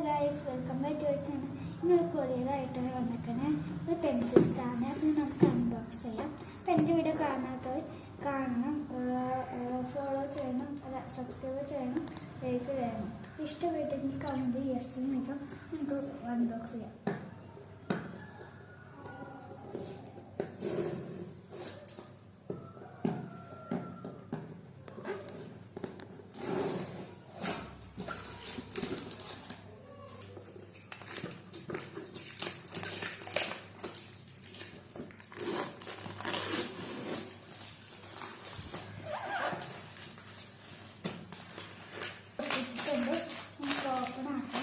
Guys, welcome back to channel. ഇന്നൊരു കൊറിയറായിട്ടാണ് വന്നിരിക്കുന്നത്. ഒരു പെൻസിൽ സ്റ്റാൻഡ്. അപ്പോൾ നമുക്ക് അൺബോക്സ് ചെയ്യാം. അപ്പോൾ എൻ്റെ വീഡിയോ കാണാത്തവർ കാണണം, ഫോളോ ചെയ്യണം, സബ്സ്ക്രൈബ് ചെയ്യണം, ലൈക്ക് ചെയ്യണം. ഇഷ്ടപ്പെട്ടെങ്കിൽ കമൻറ്റ് യെസ് നിൽക്കാം. നമുക്ക് അൺബോക്സ് ചെയ്യാം. നമുക്ക് ഓപ്പൺ ആക്കാം.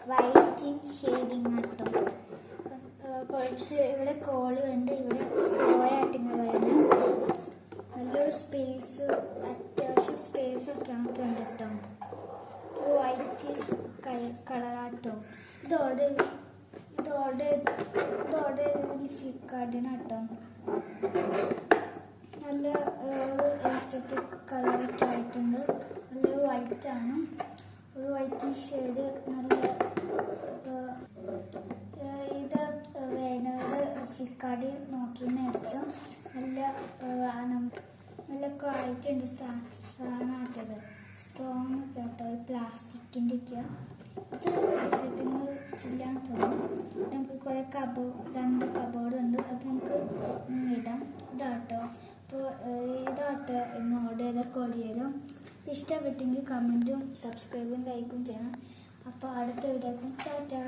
വൈറ്റ് ഷെയ്ഡിങ് ആട്ടോ. കുറച്ച് ഇവിടെ കോള് കണ്ട് ഇവിടെ പോയാട്ടിങ്ങ വരുന്നത്. നല്ലൊരു സ്പേസ്, അത്യാവശ്യം സ്പേസ് ഒക്കെ നമുക്ക് ഉണ്ട് കേട്ടോ. വൈറ്റ് കളറാട്ടോ. ഇത് ഓർഡർ ഫ്ലിപ്കാർട്ടിനാട്ടോ. നല്ല ഒരു എസ്തറ്റിക് കളറൊക്കെ ആയിട്ടുണ്ട്. നല്ല വൈറ്റ് ആണ്, ഒരു വൈറ്റ് ഷെയ്ഡ്. നല്ല ഇത് വേണത് ഫ്ലിപ്കാർട്ടിൽ നോക്കി മേടിച്ചു. നല്ല ക്വാളിറ്റി ഉണ്ട് സാധനമായിട്ടത്. സ്ട്രോങ് ഒക്കെ ആട്ടോ. ഒരു പ്ലാസ്റ്റിക്കിൻ്റെ ഒക്കെയാണ് ഇത്. സെറ്റിങ് ചെയ്യാൻ തോന്നും. നമുക്ക് കുറേ രണ്ട് കബോർഡ് ഉണ്ട്. അത് നമുക്ക് ഇടാം. ഇതാട്ടോ. അപ്പോൾ ഇതാട്ടോ ഇന്ന് ഓർഡർ ചെയ്ത കൊറിയറും. ഇഷ്ടപ്പെട്ടെങ്കിൽ കമൻറ്റും സബ്സ്ക്രൈബും ലൈക്കും ചെയ്യണം. അപ്പോൾ അടുത്ത വീഡിയോ ടാറ്റാ.